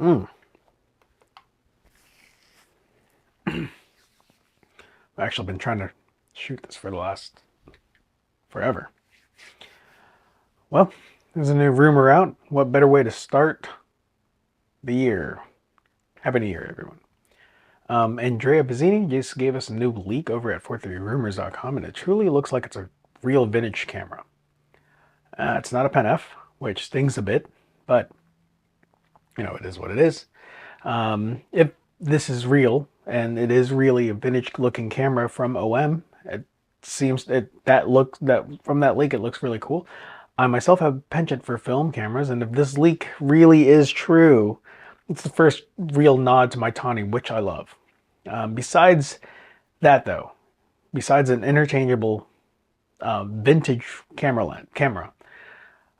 Mm. I've actually been trying to shoot this for the last forever. Well, there's a new rumor out. What better way to start the year? Happy New Year, everyone. Andrea Bazzini just gave us a new leak over at 430rumors.com, and it truly looks like it's a real vintage camera. It's not a Pen F, which stings a bit, but it is what it is. If this is real, and it is really a vintage-looking camera from OM, it seems that from that leak it looks really cool. I myself have a penchant for film cameras, and if this leak really is true, it's the first real nod to my Tawny, which I love. Besides that, though, besides an interchangeable vintage camera,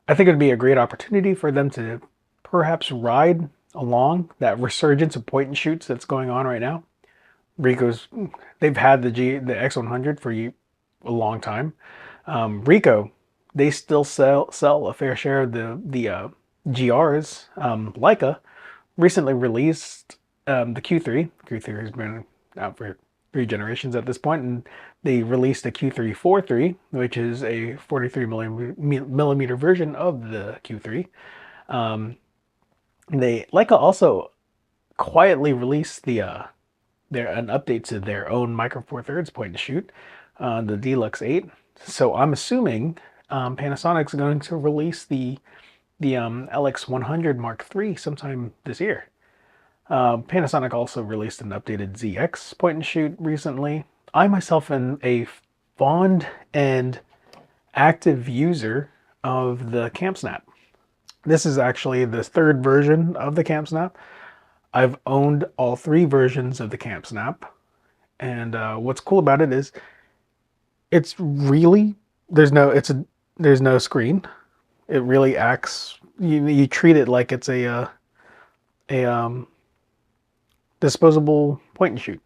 I think it would be a great opportunity for them to perhaps ride along that resurgence of point and shoots that's going on right now. They've had the X100 for a long time. Ricoh, they still sell a fair share of the GRs. Leica recently released the Q3. Q3 has been out for 3 generations at this point, and they released a Q3-43, which is a 43 millimeter version of the Q3. Leica also quietly released an update to their own Micro Four Thirds point and shoot, the Deluxe 8. So I'm assuming Panasonic's going to release the LX100 Mark III sometime this year. Panasonic also released an updated ZX point and shoot recently. I myself am a fond and active user of the CamSnap. This is actually the third version of the CamSnap. I've owned all 3 versions of the CamSnap, and what's cool about it is it's really there's no screen. It really acts. You treat it like it's a disposable point and shoot.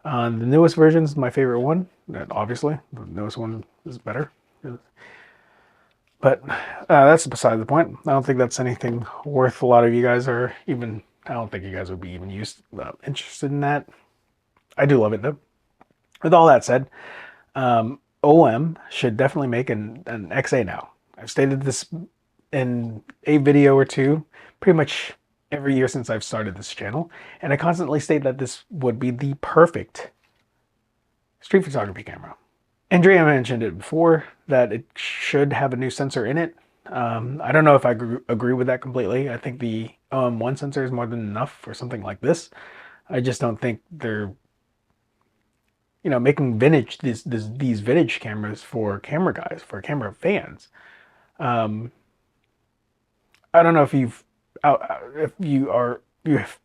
The newest version is my favorite one. Obviously, the newest one is better. But that's beside the point. I don't think that's anything worth a lot of you guys are even. I don't think you guys would be even interested in that. I do love it though. With all that said, OM should definitely make an XA now. I've stated this in a video or two, pretty much every year since I've started this channel, and I constantly state that this would be the perfect street photography camera. Andrea mentioned it before that it should have a new sensor in it. I don't know if I agree with that completely. I think the OM1 sensor is more than enough for something like this. I just don't think they're making these vintage cameras for camera guys, for camera fans. I don't know if you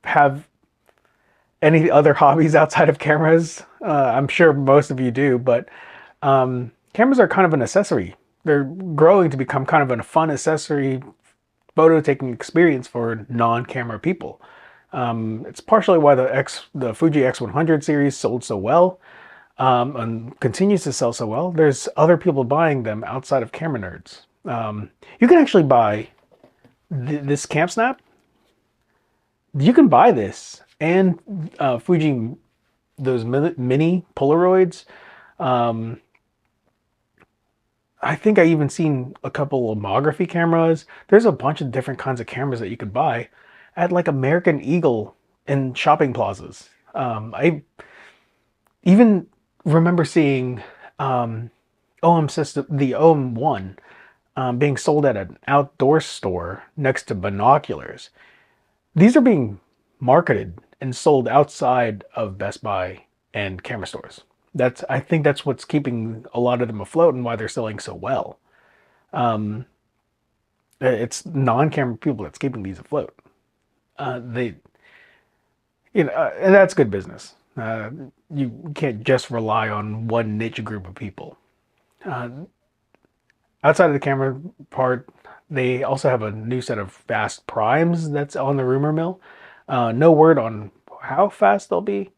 have any other hobbies outside of cameras. I'm sure most of you do, but cameras are kind of an accessory. They're growing to become kind of a fun accessory photo taking experience for non-camera people. It's partially why the Fuji X100 series sold so well, and continues to sell so well. There's other people buying them outside of camera nerds. You can actually buy this CamSnap. You can buy this and Fuji, those mini Polaroids. I think I even seen a couple of lomography cameras. There's a bunch of different kinds of cameras that you could buy at like American Eagle in shopping plazas. I even remember seeing OM system, the OM1, being sold at an outdoor store next to binoculars. These are being marketed and sold outside of Best Buy and camera stores. I think that's what's keeping a lot of them afloat and why they're selling so well. It's non-camera people that's keeping these afloat. And that's good business. You can't just rely on one niche group of people. Outside of the camera part, they also have a new set of fast primes that's on the rumor mill. No word on how fast they'll be.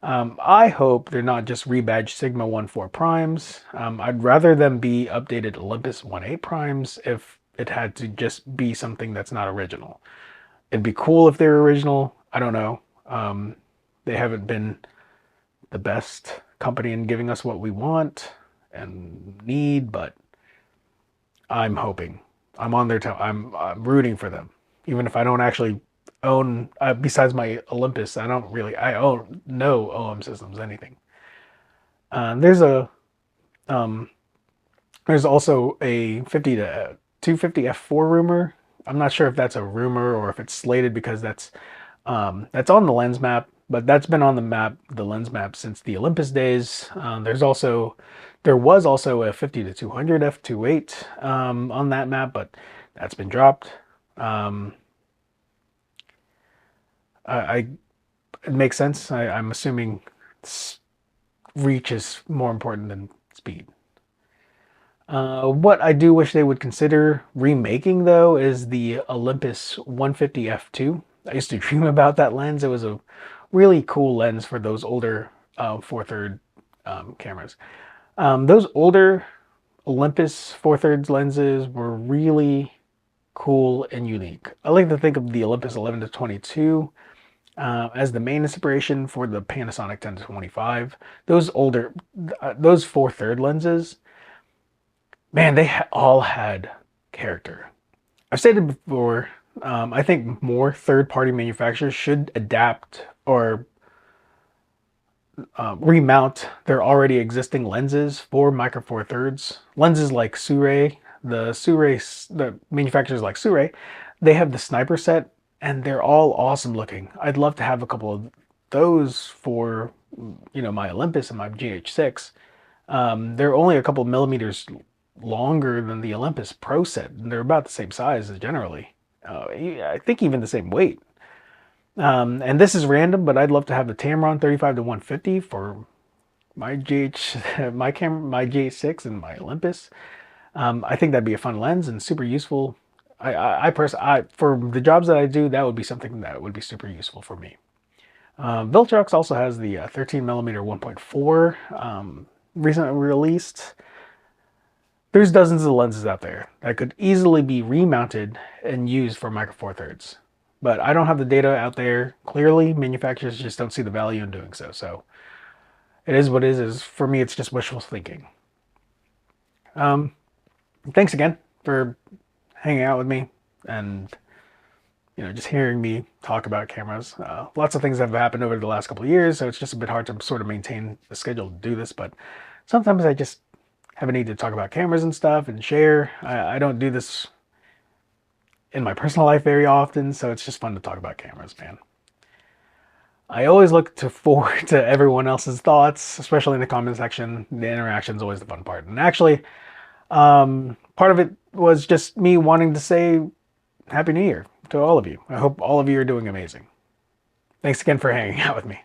I hope they're not just rebadged Sigma 1.4 primes. I'd rather them be updated Olympus 1.8 primes if it had to just be something that's not original. It'd be cool if they were original. I don't know. They haven't been the best company in giving us what we want and need, but I'm hoping. I'm on their tail. I'm rooting for them, even if I don't actually own. Besides my Olympus, I own no OM systems anything. There's a um, there's also a 50 to 250 f4 rumor. I'm not sure if that's a rumor or if it's slated because that's on the lens map, but that's been on the lens map since the Olympus days. There was also a 50 to 200 f2.8 on that map, but that's been dropped. I It makes sense. I'm assuming reach is more important than speed. What I do wish they would consider remaking, though, is the Olympus 150 f2. I used to dream about that lens. It was a really cool lens for those older 4/3 cameras. Those older Olympus 4/3 lenses were really cool and unique. I like to think of the Olympus 11 to 22 as the main inspiration for the Panasonic 10 to 25. Those 4/3 lenses, man, all had character. I've stated before, I think more third-party manufacturers should adapt or remount their already existing lenses for Micro Four Thirds. Lenses like Sirui, the manufacturers like Sirui, they have the sniper set, and they're all awesome looking. I'd love to have a couple of those for, my Olympus and my GH6. They're only a couple of millimeters longer than the Olympus Pro set, and they're about the same size as generally. I think even the same weight. And this is random, but I'd love to have the Tamron 35 to 150 for my GH, my camera, my GH6 and my Olympus. I think that'd be a fun lens and super useful. For the jobs that I do, that would be something that would be super useful for me. Viltrox also has the 13 millimeter 1.4 recently released. There's dozens of lenses out there that could easily be remounted and used for Micro Four Thirds. But I don't have the data out there. Clearly, manufacturers just don't see the value in doing so. So it is what it is. For me, it's just wishful thinking. Thanks again for hanging out with me and just hearing me talk about cameras. Lots of things have happened over the last couple of years, so it's just a bit hard to sort of maintain the schedule to do this. But sometimes I just have a need to talk about cameras and stuff and share. I don't do this in my personal life very often, so it's just fun to talk about cameras, man. I always look forward to everyone else's thoughts, especially in the comment section. The interaction is always the fun part. And actually, part of it was just me wanting to say Happy New Year to all of you. I hope all of you are doing amazing. Thanks again for hanging out with me.